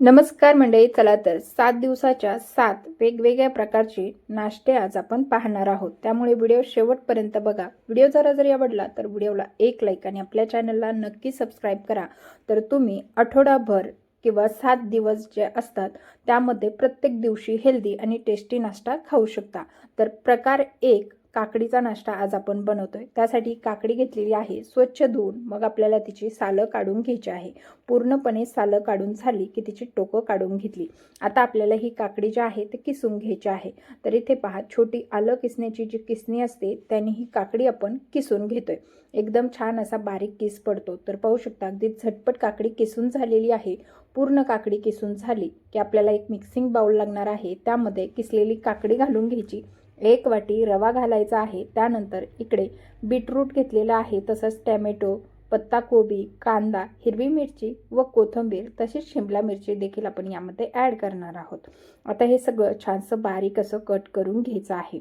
नमस्कार मंडळी, चला तर 7 दिवसाच्या 7 वेगवेगळ्या प्रकारचे नाश्ते आज आपण पाहणार आहोत. त्यामुळे व्हिडिओ शेवटपर्यंत बघा. व्हिडिओ जरी आवडला तर व्हिडिओला एक लाईक आणि आपल्या चॅनलला नक्की सबस्क्राईब करा. तर तुम्ही आठवडाभर किंवा 7 दिवस जे असतात त्यामध्ये प्रत्येक दिवशी हेल्दी आणि टेस्टी नाश्ता खाऊ शकता. तर प्रकार 1 काकडीचा नाश्ता आज आपण बनवतोय. त्यासाठी काकडी घेतलेली आहे, स्वच्छ धुवून मग आपल्याला तिची सालं काढून घ्यायची आहे. पूर्णपणे सालं काढून झाली की तिची टोकं काढून घेतली. आता आपल्याला ही काकडी जी आहे ते किसून घ्यायची आहे. तर इथे पहा, छोटी आलं किसण्याची जी किसणी असते त्याने ही काकडी आपण किसून घेतोय. एकदम छान असा बारीक किस पडतो. तर पाहू शकता, अगदी झटपट काकडी किसून झालेली आहे. पूर्ण काकडी किसून झाली की आपल्याला एक मिक्सिंग बाउल लागणार आहे. त्यामध्ये किसलेली काकडी घालून घ्यायची. 1 वाटी रवा घालायचा आहे. त्यानंतर इकडे बीटरूट घेतलेला आहे, तसंच टॅमॅटो, पत्ताकोबी, कांदा, हिरवी मिरची व कोथिंबीर तसेच शिमला मिरची देखील आपण यामध्ये ॲड करणार आहोत. आता हे सगळं छानसं बारीक असं कट करून घ्यायचं आहे.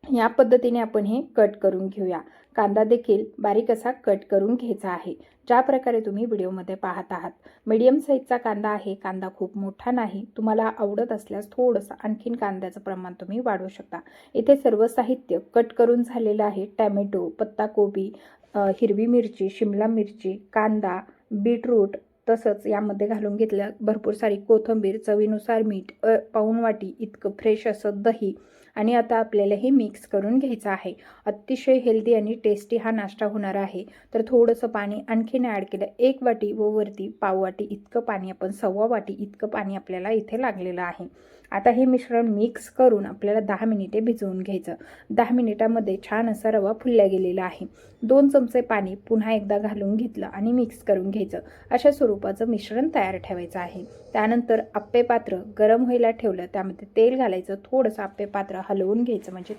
या पद्धतीने आपण हे कट करून घेऊया. कांदा देखील बारीक असा कट करून घ्यायचा आहे, ज्या प्रकारे तुम्ही व्हिडिओमध्ये पाहत आहात. मीडियम साईजचा कांदा आहे, कांदा खूप मोठा नाही. तुम्हाला आवडत असल्यास थोडंसं आणखीन कांद्याचं प्रमाण तुम्ही वाढवू शकता. इथे सर्व साहित्य कट करून झालेलं आहे. टॅमॅटो, पत्ताकोबी, हिरवी मिरची, शिमला मिरची, कांदा, बीटरूट, तसंच यामध्ये घालून घेतलं भरपूर सारी कोथिंबीर, चवीनुसार मीठ, पाऊण वाटी इतकं फ्रेश असं दही. आणि आता आपल्याला हे मिक्स करून घ्यायचं आहे. अतिशय हेल्दी आणि टेस्टी हा नाश्ता होणार आहे. तर थोडंसं पाणी आणखीन ॲड केलं. 1 वाटी व वरती पाव वाटी इतकं पाणी, आपण 1.25 वाटी इतकं पाणी आपल्याला इथे लागलेलं आहे. आता हे मिश्रण मिक्स करून आपल्याला 10 मिनिटे भिजवून घ्यायचं. 10 मिनिटामध्ये छान असा रवा फुलला गेलेला आहे. 2 चमचे पाणी पुन्हा एकदा घालून घेतलं आणि मिक्स करून घ्यायचं. अशा स्वरूपाचं मिश्रण तयार ठेवायचं आहे. त्यानंतर आप्पे पात्र गरम व्हायला ठेवलं, त्यामध्ये तेल घालायचं. थोडंसं आप्पे पात्र हलवून घ्यायचं, म्हणजे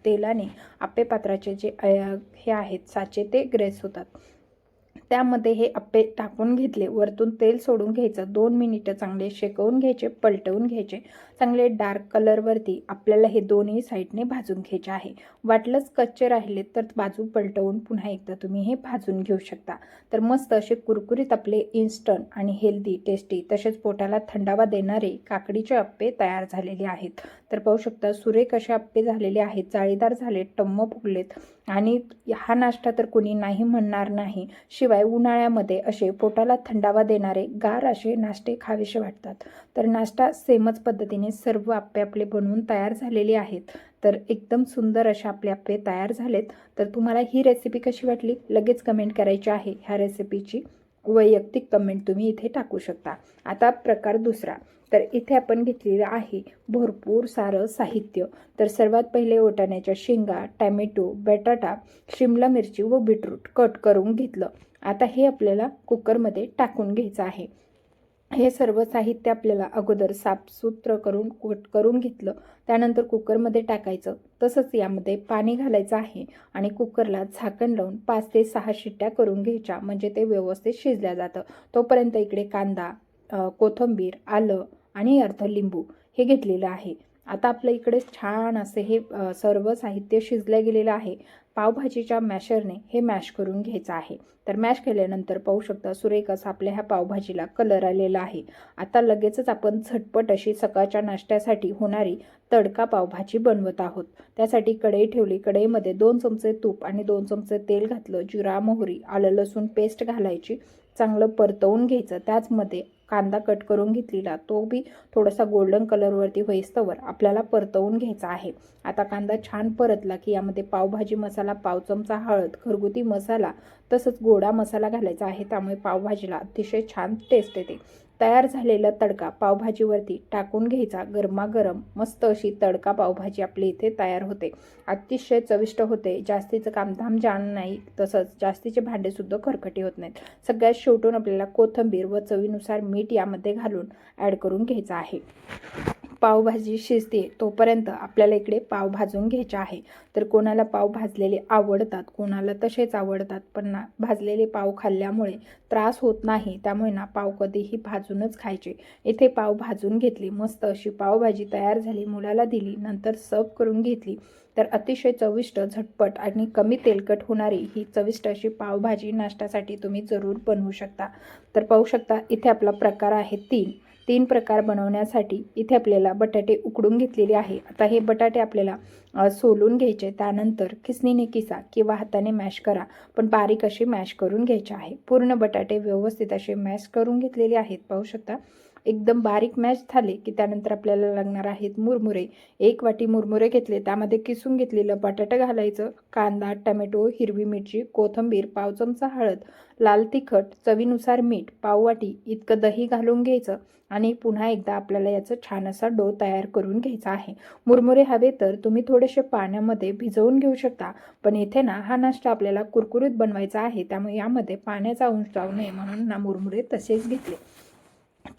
तेलाने आप्पे पात्राचे जे हे आहेत साचे ते ग्रेस होतात. त्यामध्ये हे आप्पे टाकून घेतले. वरतून तेल सोडून घ्यायचं. 2 मिनिटं चांगले शेकवून घ्यायचे, पलटवून घ्यायचे. चांगले डार्क कलरवरती आपल्याला हे दोन्ही साईडने भाजून घ्यायचे आहे. वाटलंच कच्चे राहिले तर बाजू पलटवून पुन्हा एकदा तुम्ही हे भाजून घेऊ शकता. तर मस्त असे कुरकुरीत आपले इन्स्टंट आणि हेल्दी, टेस्टी तसेच पोटाला थंडावा देणारे काकडीचे आप्पे तयार झालेले आहेत. तर पाहू शकता, सुरेख असे आप्पे झालेले आहेत, जाळीदार झाले, टम्म फुगलेत. आणि हा नाश्ता तर कोणी नाही म्हणणार नाही. शिवाय उन्हाळ्यामध्ये असे पोटाला थंडावा देणारे गार असे नाश्ते खावेसे वाटतात. तर नाश्ता सेमच पद्धतीने सर्व आप्पे आपले बनवून तयार झालेले आहेत. तर एकदम सुंदर असे आपले आप्पे तयार झालेत. तर तुम्हाला ही रेसिपी कशी वाटली लगेच कमेंट करायची आहे. ह्या रेसिपीची वैयक्तिक कमेंट तुम्ही इथे टाकू शकता. आता प्रकार दुसरा. तर इथे आपण घेतलेलं आहे भरपूर सारं साहित्य. तर सर्वात पहिले वाटाण्याच्या शेंगा, टॅमॅटो, बटाटा, शिमला मिरची व बीटरूट कट करून घेतलं. आता हे आपल्याला कुकरमध्ये टाकून घ्यायचं आहे. हे सर्व साहित्य आपल्याला अगोदर साफसूत्र करून कट करून घेतलं. त्यानंतर कुकरमध्ये टाकायचं. तसंच यामध्ये पाणी घालायचं आहे आणि कुकरला झाकण लावून 5 ते 6 शिट्ट्या करून घ्यायच्या, म्हणजे ते व्यवस्थित शिजल्या जातं. तोपर्यंत इकडे कांदा, कोथिंबीर, आलं आणि अर्ध लिंबू हे घेतलेलं आहे. आता आपल्या इकडे छान असे हे सर्व साहित्य शिजलं गेलेलं आहे. पावभाजीच्या मॅशरने हे मॅश करून घ्यायचं आहे. तर मॅश केल्यानंतर पाहू शकता, सुरेख असा आपल्या ह्या पावभाजीला कलर आलेला आहे. आता लगेचच आपण झटपट अशी सकाळच्या नाश्त्यासाठी होणारी तडका पावभाजी बनवत आहोत. त्यासाठी कढई ठेवली. कढईमध्ये 2 चमचे तूप आणि 2 चमचे तेल घातलं. जिरा, मोहरी, आलं लसूण पेस्ट घालायची. चांगलं परतवून घ्यायचं. त्याचमध्ये कांदा कट करून घेतलेला तो बी थोडासा गोल्डन कलरवरती होईस्तोवर आपल्याला परतवून घ्यायचा आहे. आता कांदा छान परतला की यामध्ये पावभाजी मसाला, पाव चमचा हळद, घरगुती मसाला तसंच गोडा मसाला घालायचा आहे. त्यामुळे पावभाजीला अतिशय छान टेस्ट येते. तयार झालेला तडका पावभाजीवरती टाकून घ्यायचा. गरमागरम मस्त अशी तडका पावभाजी आपली इथे तयार होते. अतिशय चविष्ट होते. जास्तीचं कामधाम जाण नाही, तसंच जास्तीचे भांडेसुद्धा खरकटे होत नाहीत. सगळ्यात शेवटून आपल्याला कोथिंबीर व चवीनुसार मीठ यामध्ये घालून ॲड करून घ्यायचं आहे. पावभाजी शिजते तोपर्यंत आपल्याला इकडे पाव भाजून घ्यायचे आहे. तर कोणाला पाव भाजलेले आवडतात, कोणाला तसेच आवडतात. पण भाजलेले पाव खाल्ल्यामुळे त्रास होत नाही, त्यामुळे पाव कधीही भाजूनच खायचे. इथे पाव भाजून घेतली. मस्त अशी पावभाजी तयार झाली. मुलाला दिली, नंतर सर्व करून घेतली. तर अतिशय चविष्ट, झटपट आणि कमी तेलकट होणारी ही चविष्ट अशी पावभाजी नाश्त्यासाठी तुम्ही जरूर बनवू शकता। तर पाहू शकता इथे आपला प्रकार आहे तीन प्रकार बनवण्यासाठी इथे आपल्याला बटाटे उकडून घेतलेले आहे। आता हे बटाटे आपल्याला सोलून घ्यायचे, त्यानंतर खिसणीने किसा किंवा हाताने मॅश करा, पण बारीक असे मॅश करून घ्यायचे आहे। पूर्ण बटाटे व्यवस्थित असे मॅश करून घेतलेले आहेत। पाहू शकता एकदम बारीक मॅश झाले की त्यानंतर आपल्याला लागणार आहेत मुरमुरे। 1 वाटी मुरमुरे घेतले, त्यामध्ये किसून घेतलेलं बटाटा घालायचं, कांदा, टोमॅटो, हिरवी मिरची, कोथिंबीर, पाव चमचा हळद, लाल तिखट, चवीनुसार मीठ, पाव वाटी इतकं दही घालून घ्यायचं आणि पुन्हा एकदा आपल्याला याचं छान असा डो तयार करून घ्यायचा आहे। मुरमुरे हवे तर तुम्ही थोडेसे पाण्यामध्ये भिजवून घेऊ शकता, पण इथे ना हा नाश्ता आपल्याला कुरकुरीत बनवायचा आहे, त्यामुळे यामध्ये पाण्याचा अंश जाऊ नये म्हणून ना मुरमुरे तसेच घेतले।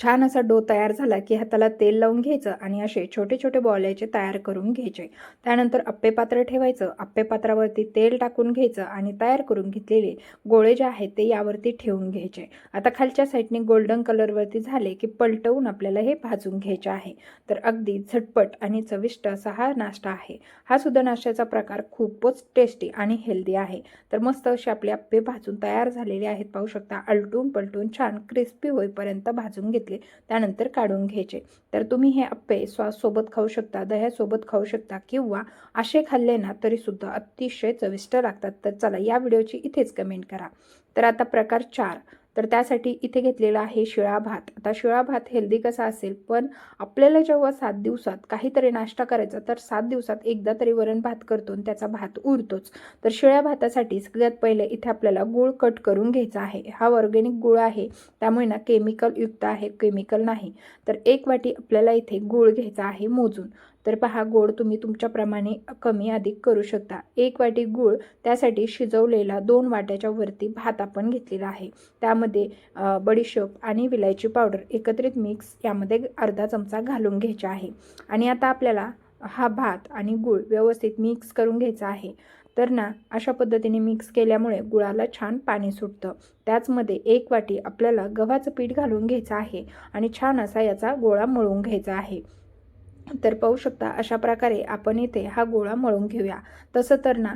छान असा डो तयार झाला की हाताला तेल लावून घ्यायचं आणि असे छोटे छोटे बॉल याचे तयार करून घ्यायचे। त्यानंतर अप्पे पात्र ठेवायचं, अप्पे पात्रावरती तेल टाकून घ्यायचं आणि तयार करून घेतलेले गोळे जे आहेत ते यावरती ठेवून घ्यायचे। आता खालच्या साईडने गोल्डन कलरवरती झाले की पलटवून आपल्याला हे भाजून घ्यायचे आहे। तर अगदी झटपट आणि चविष्ट असा हा नाश्ता आहे। हा सुद्धा नाश्त्याचा प्रकार खूपच टेस्टी आणि हेल्दी आहे। तर मस्त असे आपले अप्पे भाजून तयार झालेले आहेत। पाहू शकता आलटून पलटून छान क्रिस्पी होईपर्यंत भाजून घेतले, त्यानंतर काढून घ्यायचे। तर तुम्ही हे अप्पे सॉस सोबत खाऊ शकता, दह्यासोबत खाऊ शकता किंवा असे खाल्ले ना तरी सुद्धा अतिशय चविष्ट लागतात। तर चला या व्हिडिओची इथेच कमेंट करा। तर आता प्रकार 4, तर त्यासाठी इथे घेतलेला आहे शिळा भात। आता शिळा भात हेल्दी कसा असेल, पण आपल्याला जेव्हा 7 दिवसात काहीतरी नाश्ता करायचा तर 7 दिवसात एकदा तरी वरण भात करतो आणि त्याचा भात उरतोच। तर शिळ्या भातासाठी सगळ्यात पहिले इथे आपल्याला गूळ कट करून घ्यायचा आहे। हा ऑर्गॅनिक गूळ आहे, त्यामुळे ना केमिकल युक्त आहे, केमिकल नाही। तर 1 वाटी आपल्याला इथे गूळ घ्यायचा आहे मोजून। तर पहा गोड तुम्ही तुमच्याप्रमाणे कमी अधिक करू शकता। 1 वाटी गूळ, त्यासाठी शिजवलेला 2 वाट्याच्या वरती भात आपण घेतलेला आहे। त्यामध्ये बडीशोप आणि विलायची पावडर एकत्रित मिक्स यामध्ये अर्धा चमचा घालून घ्यायचा आहे। आणि आता आपल्याला हा भात आणि गूळ व्यवस्थित मिक्स करून घ्यायचा आहे। तर ना अशा पद्धतीने मिक्स केल्यामुळे गुळाला छान पाणी सुटतं। त्याचमध्ये 1 वाटी आपल्याला गव्हाचं पीठ घालून घ्यायचं आहे आणि छान असा याचा गोळा मळून घ्यायचा आहे। तर पाहू शकता अशा प्रकारे आपण इथे हा गोळा मळून घेऊया। तसं तर ना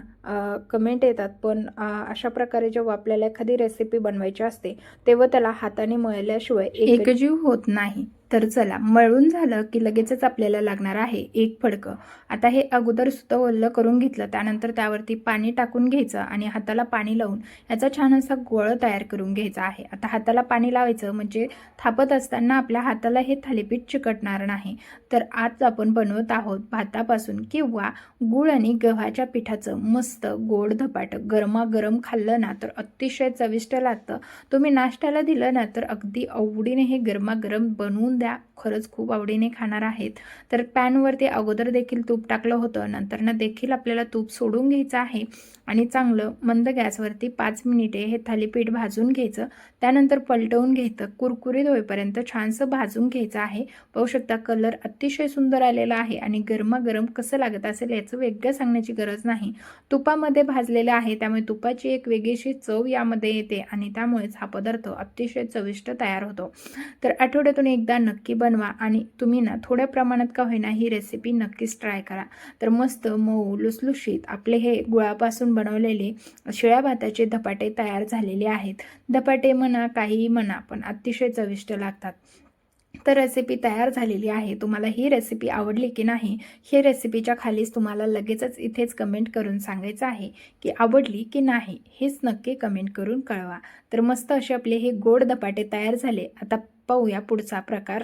कमेंट येतात, पण अशा प्रकारे जेव्हा आपल्याला एखादी रेसिपी बनवायची असते तेव्हा त्याला हाताने मळल्याशिवाय एकजीव होत नाही। तर चला मळून झालं की लगेचच आपल्याला लागणार आहे 1 फडकं। आता हे अगोदर सुद्धा ओलं करून घेतलं, त्यानंतर त्यावरती पाणी टाकून घ्यायचं आणि हाताला पाणी लावून याचा छान असा गोळ तयार करून घ्यायचा आहे। आता हाताला पाणी लावायचं म्हणजे थापत असताना आपल्या हाताला हे थालीपीठ चिकटणार नाही। तर आज आपण बनवत आहोत भातापासून किंवा गूळ आणि गव्हाच्या पिठाचं मस्त गोड धपाट। गरमागरम खाल्लं ना तर अतिशय चविष्ट लागतं। तुम्ही नाश्त्याला दिलं ना तर अगदी आवडीने हे गरमागरम बनवून द्या, खरंच खूप आवडीने खाणार आहेत। तर पॅनवरती अगोदर देखील तूप टाकलं होतं, नंतर ना देखील आपल्याला तूप सोडून घ्यायचं आहे आणि चांगलं मंद गॅसवरती 5 मिनिटे हे थालीपीठ भाजून घ्यायचं। त्यानंतर पलटवून घ्यायचं, कुरकुरीत होईपर्यंत छानसं भाजून घ्यायचं आहे। पाहू शकता कलर अतिशय सुंदर आलेला आहे आणि गरमागरम कसं लागत असेल याचं वेगळं सांगण्याची गरज नाही। तुपामध्ये भाजलेलं आहे, त्यामुळे तुपाची एक वेगळीशी चव यामध्ये येते आणि त्यामुळेच हा पदार्थ अतिशय चविष्ट तयार होतो। तर आठवड्यातून एकदा नक्की बनवा आणि तुम्ही ना थोड्या प्रमाणात का होईना ही रेसिपी नक्कीच ट्राय करा। तर मस्त मऊ लुसलुशीत आपले हे गुळापासून बनवलेले शिळ्या भाताचे धपाटे तयार झालेले आहेत। धपाटे म्हणा काहीही म्हणा, पण अतिशय चविष्ट लागतात। तर रेसिपी तयार झालेली आहे। तुम्हाला ही रेसिपी आवडली की नाही हे रेसिपीच्या खालीच तुम्हाला लगेचच इथेच कमेंट करून सांगायचं आहे की आवडली की नाही, हेच नक्की कमेंट करून कळवा। तर मस्त असे आपले हे गोड धपाटे तयार झाले। आता पाहूया पुढचा प्रकार।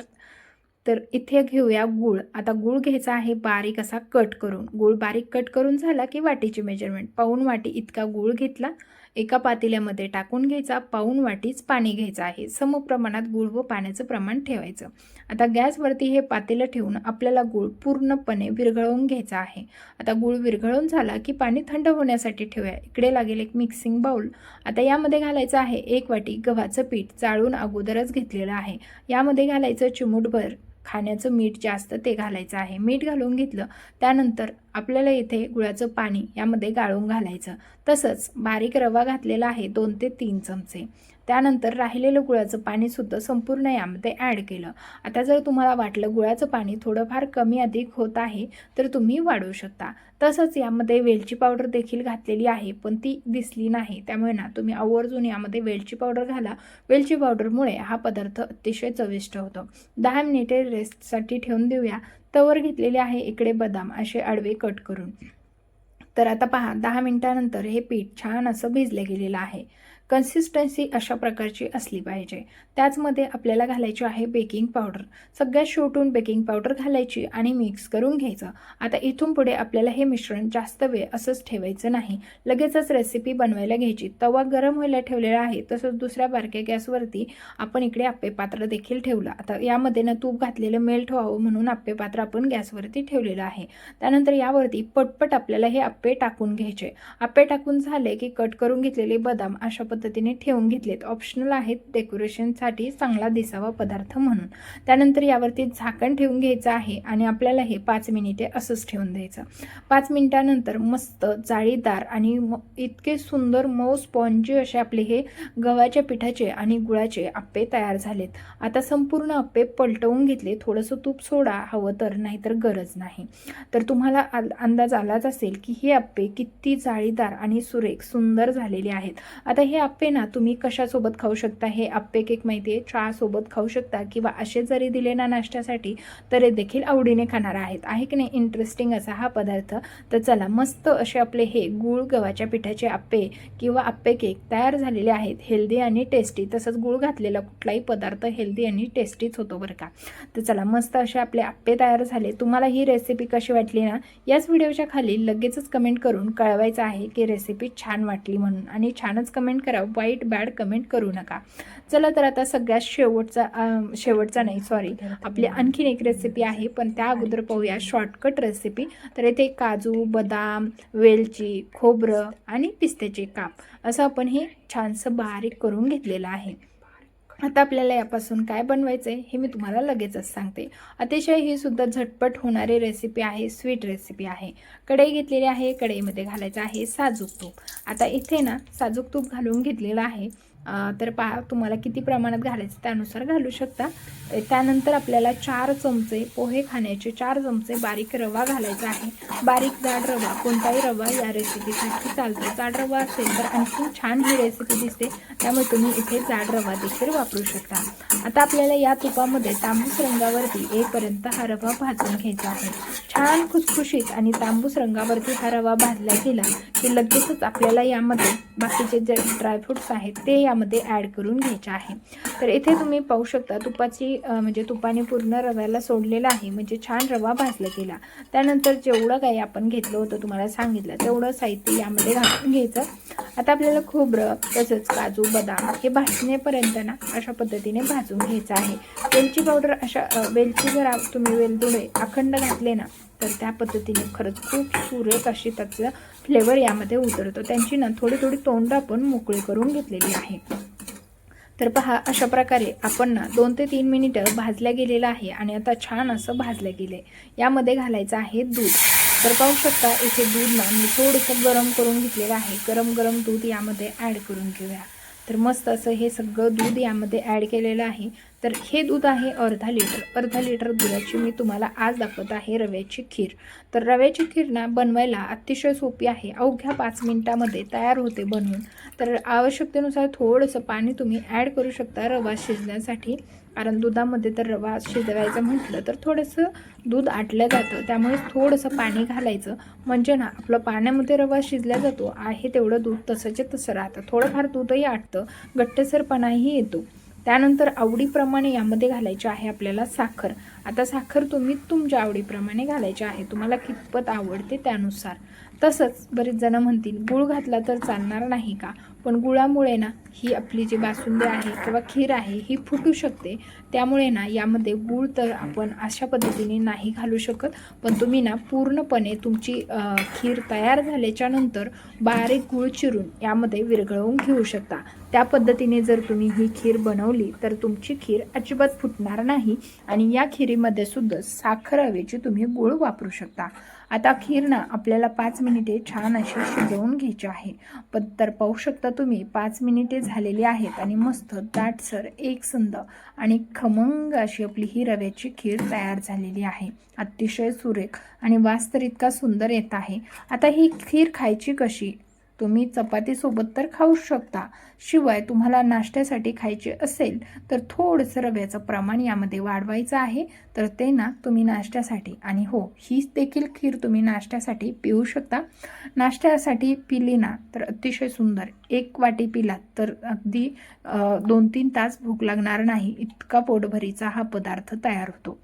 तर इथे घेऊया गूळ। आता गूळ घ्यायचा आहे बारीक असा कट करून। गूळ बारीक कट करून झाला की वाटीची मेजरमेंट पाऊण वाटी इतका गूळ घेतला, एका पातेल्यामध्ये टाकून घ्यायचा, पाऊण वाटीच पाणी घ्यायचं आहे। समप्रमाणात गूळ व पाण्याचं प्रमाण ठेवायचं। आता गॅसवरती हे पातेलं ठेवून आपल्याला गूळ पूर्णपणे विरघळवून घ्यायचा आहे। आता गूळ विरघळून झाला की पाणी थंड होण्यासाठी ठेवूया। इकडे लागेल एक मिक्सिंग बाउल। आता यामध्ये घालायचं आहे 1 वाटी गव्हाचं पीठ, चाळून अगोदरच घेतलेलं आहे। यामध्ये घालायचं चिमूटभर खाण्याचं मीठ, जास्त ते घालायचं आहे। मीठ घालून घेतलं, त्यानंतर आपल्याला इथे गुळाचं पाणी यामध्ये गाळून घालायचं। तसंच बारीक रवा घातलेला आहे 2 ते 3 चमचे। त्यानंतर राहिलेलं गुळाचं पाणीसुद्धा संपूर्ण यामध्ये ॲड केलं. आता जर तुम्हाला वाटलं गुळाचं पाणी थोडंफार कमी अधिक होत आहे तर तुम्ही वाढवू शकता. तसंच यामध्ये वेलची पावडर देखील घातलेली आहे, पण ती दिसली नाही, त्यामुळे ना तुम्ही आवर्जून यामध्ये वेलची पावडर घाला. वेलची पावडरमुळे हा पदार्थ अतिशय चविष्ट होतो. 10 मिनिटे रेस्टसाठी ठेवून देऊया. तवर घेतलेले आहे इकडे बदाम असे आडवे कट करून. तर आता पहा 10 मिनिटानंतर हे पीठ छान असं भिजलं गेलेलं आहे. कन्सिस्टन्सी अशा प्रकारची असली पाहिजे. त्याचमध्ये आपल्याला घालायची आहे बेकिंग पावडर. सगळ्यात शेवटून बेकिंग पावडर घालायची आणि मिक्स करून घ्यायचं. आता इथून पुढे आपल्याला हे मिश्रण जास्त वेळ असंच ठेवायचं नाही. लगेचच रेसिपी बनवायला घ्यायची. तवा गरम व्हायला ठेवलेला आहे. तसंच दुसऱ्या बारक्या गॅसवरती आपण इकडे आप्पे पात्र देखील ठेवलं. आता यामध्ये ना तूप घातलेलं मेल्ट व्हावं म्हणून आप्पे पात्र आपण गॅसवरती ठेवलेलं आहे. त्यानंतर यावरती पटपट आपल्याला हे आप्पे टाकून घ्यायचे. आप्पे टाकून झाले की कट करून घेतलेले बदाम अशा पद्धतीने ठेवून घेतलेत. ऑप्शनल आहेत डेकोरेशनसाठी, चांगला दिसावा पदार्थ म्हणून. त्यानंतर यावरती झाकण ठेवून घ्यायचं आहे आणि आपल्याला हे 5 मिनिटे असंच ठेवून द्यायचं. 5 मिनिटानंतर मस्त जाळीदार आणि इतके सुंदर मऊ स्पॉन्जी असे आपले हे गव्हाच्या पिठाचे आणि गुळाचे आप्पे तयार झालेत. आता संपूर्ण आप्पे पलटवून घेतले. थोडंसं तूप सोडा हवं तर, नाहीतर गरज नाही. तर तुम्हाला अंदाज आलाच असेल की हे आप्पे किती जाळीदार आणि सुरेख सुंदर झालेले आहेत. आता हे आप्पे ना तुम्ही कशासोबत खाऊ शकता? हे आप्पे केक माहिती आहे चहासोबत खाऊ शकता किंवा असे जरी दिले ना नाश्त्यासाठी तरी देखील आवडीने खाणार आहेत. आहे की नाही इंटरेस्टिंग असा हा पदार्थ? तर चला मस्त असे आपले हे गूळ गव्हाच्या पिठाचे आप्पे किंवा आप्पे केक तयार झालेले आहेत. हेल्दी आणि टेस्टी. तसंच गूळ घातलेला कुठलाही पदार्थ हेल्दी आणि टेस्टीच होतो बरं का. तर चला मस्त असे आपले आप्पे तयार झाले. तुम्हाला ही रेसिपी कशी वाटली ना याच व्हिडिओच्या खाली लगेचच कमेंट करून कळवायचं आहे की रेसिपी छान वाटली म्हणून. आणि छानच कमेंट करा, वाईट बॅड कमेंट करू नका. चला तर आता सगळ्यात शेवटचा नाही सॉरी आपली आणखीन एक रेसिपी आहे, पण त्या अगोदर पाहूया शॉर्टकट रेसिपी. तर इथे काजू, बदाम, वेलची, खोबरं आणि पिस्त्याचे काप असं आपण हे छानसं बारीक करून घेतलेलं आहे. आता आपल्याला यापासून काय बनवायचं आहे हे मी तुम्हाला लगेचच सांगते. अतिशय ही सुद्धा झटपट होणारी रेसिपी आहे, स्वीट रेसिपी आहे. कढई घेतलेली आहे. कढईमध्ये घालायचं आहे साजूक तूप. आता इथे ना साजूक तूप घालून घेतलेलं आहे. तर पहा तुम्हाला किती प्रमाणात घालायचं त्यानुसार घालू शकता. त्यानंतर आपल्याला 4 चमचे पोहे खाण्याचे 4 चमचे बारीक रवा घालायचा आहे. बारीक जाड रवा, कोणताही रवा या रेसिपीसाठी चालतो. जाड रवा असेल तर आणखी छान ही रेसिपी दिसते, त्यामुळे तुम्ही इथे जाड रवा देखील वापरू शकता. आता आपल्याला या तुपामध्ये तांबूस रंगावरती येईपर्यंत हा रवा भाजून घ्यायचा आहे. छान खुसखुशीत आणि तांबूस रंगावरती हा रवा भाजला गेला की लगेचच आपल्याला यामध्ये बाकीचे जे ड्रायफ्रूट्स आहेत ते यामध्ये ॲड करून घ्यायचे आहे. तर इथे तुम्ही पाहू शकता म्हणजे तुपाने पूर्ण रव्याला सोडलेलं आहे, म्हणजे छान रवा भाजला गेला. त्यानंतर जेवढं काही आपण घेतलं होतं तुम्हाला सांगितलं तेवढं साहित्य यामध्ये घालून घ्यायचं. आता आपल्याला खोबरं तसंच काजू, बदाम हे भाजण्यापर्यंत ना अशा पद्धतीने भाजून घ्यायचं आहे. वेलची पावडर वेलची जर तुम्ही वेलदोडे अखंड घातले ना तर त्या पद्धतीने खरंच खूप सुरेख अशी त्याचं फ्लेवर यामध्ये उतरतो. त्यांची ना थोडी तोंड आपण मोकळी करून घेतलेली आहे. तर पहा अशा प्रकारे आपण ना 2 ते 3 मिनिटं भाजल्या गेलेलं आहे आणि आता छान असं भाजलं गेलं आहे. यामध्ये घालायचं आहे दूध. तर पाहू शकता इथे दूध ना मी थोडंसं गरम करून घेतलेलं आहे. गरम दूध यामध्ये ॲड करून घेऊया. तर मस्त असं हे सगळं दूध यामध्ये ॲड केलेलं आहे. तर हे दूध आहे अर्धा लिटर दुधाची मी तुम्हाला आज दाखवत आहे रव्याची खीर. तर रव्याची खीर ना बनवायला अतिशय सोपी आहे. अवघ्या 5 मिनिटामध्ये तयार होते बनवून. तर आवश्यकतेनुसार थोडंसं पाणी तुम्ही ॲड करू शकता रवा शिजण्यासाठी, कारण दुधामध्ये तर रवा शिजवायचं म्हटलं तर थोडंसं दूध आटलं जातं, त्यामुळे थोडंसं पाणी घालायचं. म्हणजे ना आपलं पाण्यामध्ये रवा शिजला जातो आहे तेवढं दूध तसंचे तसं राहतं. थोडंफार दूधही आटतं, गट्टसरपणाही येतो. त्यानंतर आवडीप्रमाणे यामध्ये घालायची आहे आपल्याला साखर. आता साखर तुम्ही तुमच्या आवडीप्रमाणे घालायची आहे, तुम्हाला कितपत आवडते त्यानुसार. तसंच बरेच जण म्हणतील गूळ घातला तर चालणार नाही का? पण गुळामुळे ना ही आपली जी बासुंदी आहे किंवा खीर आहे ही फुटू शकते. त्यामुळे ना यामध्ये गूळ तर आपण अशा पद्धतीने नाही घालू शकत. पण तुम्ही ना पूर्णपणे तुमची खीर तयार झाल्याच्या नंतर बारीक गूळ चिरून यामध्ये विरघळवून घेऊ शकता. त्या पद्धतीने जर तुम्ही ही खीर बनवली तर तुमची खीर अजिबात फुटणार नाही. आणि या खीरीमध्ये सुद्धा साखर ऐवजी तुम्ही गूळ वापरू शकता. आता खीर ना आपल्याला 5 मिनिटे छान अशी शिजवून घ्यायची आहे. पण तर पाहू शकता तुम्ही 5 मिनिटे झालेली आहेत आणि मस्त दाटसर एकसंध आणि खमंग अशी आपली ही रव्याची खीर तयार झालेली आहे. अतिशय सुरेख आणि वास तर इतका सुंदर येत आहे. आता ही खीर खायची कशी? तुम्ही चपातीसोबत तर खाऊ शकता, शिवाय तुम्हाला नाश्त्यासाठी खायचे असेल तर थोडंसं रव्याचं प्रमाण यामध्ये वाढवायचं आहे. तर ते ना तुम्ही नाश्त्यासाठी, आणि हो, ही देखील खीर तुम्ही नाश्त्यासाठी पिऊ शकता. नाश्त्यासाठी पिली ना तर अतिशय सुंदर. 1 वाटी पिलात तर अगदी 2-3 तास भूक लागणार नाही, इतका पोटभरीचा हा पदार्थ तयार होतो.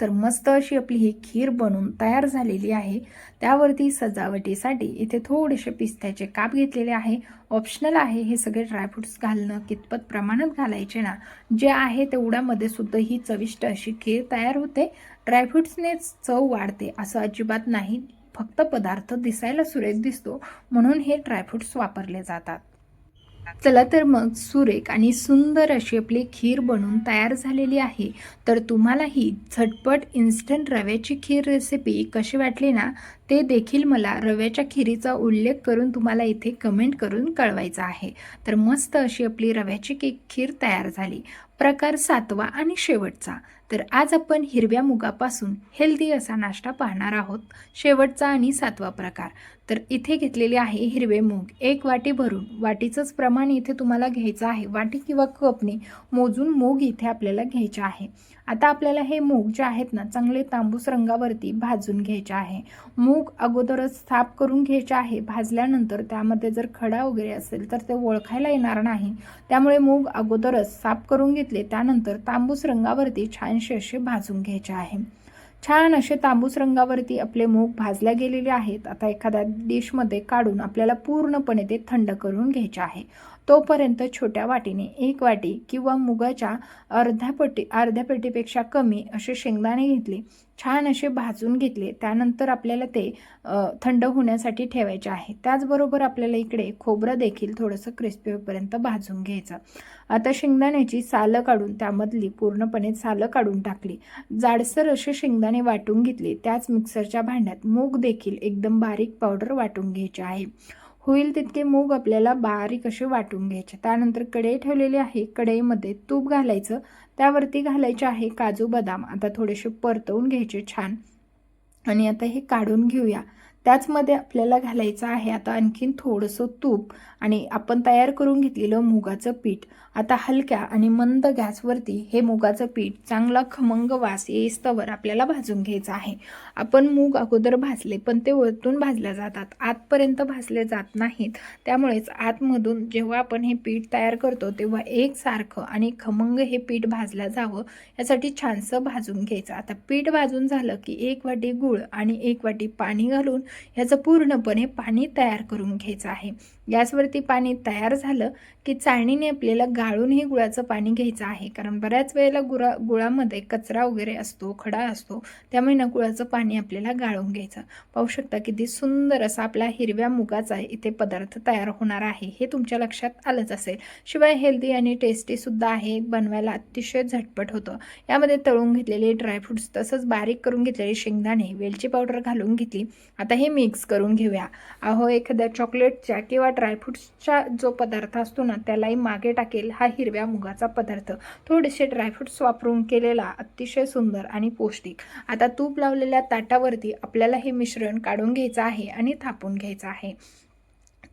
तर मस्त अशी आपली ही खीर बनून तयार झालेली आहे. त्यावरती सजावटीसाठी इथे थोडेसे पिस्त्याचे काप घेतलेले आहे. ऑप्शनल आहे हे सगळे ड्रायफ्रुट्स घालणं, कितपत प्रमाणात घालायचे ना, जे आहे तेवढ्यामध्ये सुद्धा ही चविष्ट अशी खीर तयार होते. ड्रायफ्रुट्सनेच चव वाढते असं अजिबात नाही, फक्त पदार्थ दिसायला सुरेख दिसतो म्हणून हे ड्रायफ्रुट्स वापरले जातात. चला तर मग सुरेख आणि सुंदर अशी आपली खीर बनून तयार झालेली आहे. तर तुम्हाला ही झटपट इन्स्टंट रव्याची खीर रेसिपी कशी वाटली ना, ते देखील मला रव्याच्या खिरीचा उल्लेख करून तुम्हाला इथे कमेंट करून कळवायचं आहे. तर मस्त अशी आपली रव्याची खीर तयार झाली. प्रकार 7वा आणि शेवटचा. तर आज आपण हिरव्या मुगापासून हेल्दी असा नाश्ता पाहणार आहोत. शेवटचा आणि 7वा प्रकार. तर इथे घेतलेले आहे हिरवे मूग 1 वाटी भरून. वाटीचंच प्रमाण इथे तुम्हाला घ्यायचं आहे. वाटी किंवा कपने मोजून मूग इथे आपल्याला घ्यायचे आहे. आता आपल्याला हे मूग जे आहेत ना चांगले तांबूस रंगावरती भाजून घ्यायचे आहे. मूग अगोदरच साफ करून घ्यायचे आहे. भाजल्यानंतर त्यामध्ये जर खडा वगैरे असेल तर ते ओळखायला येणार नाही. त्यामुळे मूग अगोदरच साफ करून घेतले, त्यानंतर तांबूस रंगावरती छानसे असे भाजून घ्यायचे आहे. छान असे तांबूस रंगावरती आपले मूग भाजल्या गेलेले आहेत. आता एखाद्या डिशमध्ये काढून आपल्याला पूर्णपणे ते थंड करून घ्यायचे आहे. तोपर्यंत छोट्या वाटीने 1 वाटी किंवा मुगाच्या अर्ध्या पेटीपेक्षा कमी असे शेंगदाणे घेतले, छान असे भाजून घेतले. त्यानंतर आपल्याला ते थंड होण्यासाठी ठेवायचे आहे. त्याचबरोबर आपल्याला इकडे खोबरं देखील थोडंसं क्रिस्पी होईपर्यंत भाजून घ्यायचं. आता शेंगदाण्याची सालं काढून त्यामधली पूर्णपणे सालं काढून टाकली. जाडसर असे शेंगदाणे वाटून घेतले. त्याच मिक्सरच्या भांड्यात मूग देखील एकदम बारीक पावडर वाटून घ्यायची आहे. होईल तितके मूग आपल्याला बारीक असे वाटून घ्यायचे. त्यानंतर कढई ठेवलेली आहे. कढईमध्ये तूप घालायचं. त्यावरती घालायचे आहे काजू बदाम. आता थोडेसे परतवून घ्यायचे छान. आणि आता हे काढून घेऊया. त्याचमध्ये आपल्याला घालायचं आहे आता आणखीन थोडंसं तूप आणि आपण तयार करून घेतलेलं मुगाचं पीठ. आता हलक्या आणि मंद गॅसवरती हे मुगाचं पीठ चांगला खमंग वास येईस्तवर आपल्याला भाजून घ्यायचं आहे. आपण मूग अगोदर भाजले, पण ते वरतून भाजले जातात, आतपर्यंत भाजले जात नाहीत. त्यामुळेच आतमधून जेव्हा आपण हे पीठ तयार करतो तेव्हा एकसारखं आणि खमंग हे पीठ भाजलं जावं यासाठी छानसं भाजून घ्यायचं. आता पीठ भाजून झालं की 1 वाटी गूळ आणि 1 वाटी पाणी घालून ह्याचं पूर्णपणे पाणी तयार करून घ्यायचं आहे. गॅसवरती पाणी तयार झालं की चाळणीने आपल्याला गाळून हे गुळाचं पाणी घ्यायचं आहे. कारण बऱ्याच वेळेला गुळामध्ये कचरा वगैरे असतो, खडा असतो, त्यामुळे ना गुळाचं पाणी आपल्याला गाळून घ्यायचं. पाहू शकता किती सुंदर असा आपला हिरव्या मुगाचा इथे पदार्थ तयार होणार आहे. हे तुमच्या लक्षात आलंच असेल. शिवाय हेल्दी आणि टेस्टी सुद्धा आहे. बनवायला अतिशय झटपट होतं. यामध्ये तळून घेतलेले ड्रायफ्रुट्स, तसंच बारीक करून घेतलेले शेंगदाणे, वेलची पावडर घालून घेतली. आता हे मिक्स करून घेऊया. एखाद्या चॉकलेटच्या किंवा ड्रायफ्रुट्सचा जो पदार्थ असतो ना त्यालाही मागे टाकेल हा हिरव्या मुगाचा पदार्थ. थोडेसे ड्रायफ्रुट्स वापरून केलेला अतिशय सुंदर आणि पौष्टिक. आता तूप लावलेल्या ताटावरती आपल्याला हे मिश्रण काढून घ्यायचं आहे आणि थापून घ्यायचं आहे.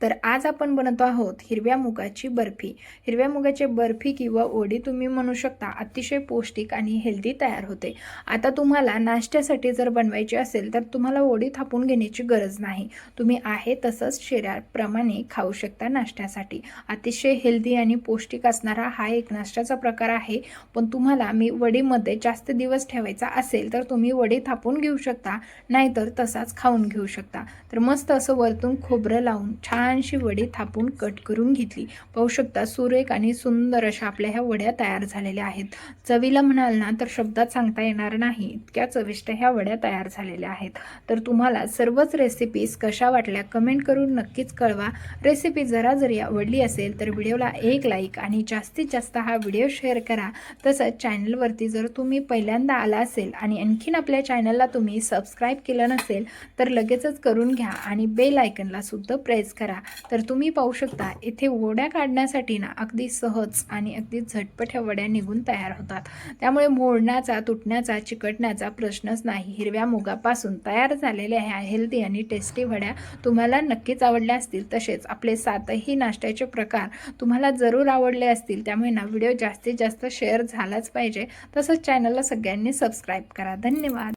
तर आज आपण बनवतो आहोत हिरव्या मुगाची बर्फी. हिरव्या मुगाची बर्फी किंवा ओडी तुम्ही म्हणू शकता. अतिशय पौष्टिक आणि हेल्दी तयार होते. आता तुम्हाला नाश्त्यासाठी जर बनवायची असेल तर तुम्हाला ओडी थापून घेण्याची गरज नाही. तुम्ही आहे तसंच शरीराप्रमाणे खाऊ शकता नाश्त्यासाठी. अतिशय हेल्दी आणि पौष्टिक असणारा हा एक नाश्त्याचा प्रकार आहे. पण तुम्हाला मी वडीमध्ये जास्त दिवस ठेवायचा असेल तर तुम्ही वडी थापून घेऊ शकता, नाहीतर तसाच खाऊन घेऊ शकता. तर मस्त असं वरतून खोबरं लावून छान छानशी वडी थापून कट करून घेतली। पाहू शकता सुरेख आणि सुंदर अशा आपल्या ह्या वड्या तयार झालेल्या आहेत। चवीला म्हणाल ना तर शब्दात सांगता येणार नाही, इतक्या चविष्ट ह्या वड्या तयार झालेल्या आहेत। तर तुम्हाला सर्वच रेसिपीज कशा वाटल्या कमेंट करून नक्कीच कळवा। रेसिपी जरी आवडली असेल तर व्हिडिओला एक लाईक आणि जास्तीत जास्त हा व्हिडिओ शेअर करा। तसंच चॅनलवरती जर तुम्ही पहिल्यांदा आला असेल आणि आणखीन आपल्या चॅनलला तुम्ही सबस्क्राईब केलं नसेल तर लगेचच करून घ्या आणि बेल आयकनला सुद्धा प्रेस करा। तर तुम्ही पाहू शकता इथे वड्या काढण्यासाठी ना अगदी सहज आणि अगदी झटपट ह्या वड्या निघून तयार होतात। त्यामुळे मोडण्याचा, तुटण्याचा, चिकटण्याचा प्रश्नच नाही। हिरव्या मुगापासून तयार झालेल्या ह्या हेल्दी आणि टेस्टी वड्या तुम्हाला नक्कीच आवडल्या असतील। तसेच आपले 7ही नाश्त्याचे प्रकार तुम्हाला जरूर आवडले असतील। त्यामुळे ना व्हिडिओ जास्तीत जास्त शेअर झालाच पाहिजे। तसंच चॅनलला सगळ्यांनी सबस्क्राईब करा। धन्यवाद।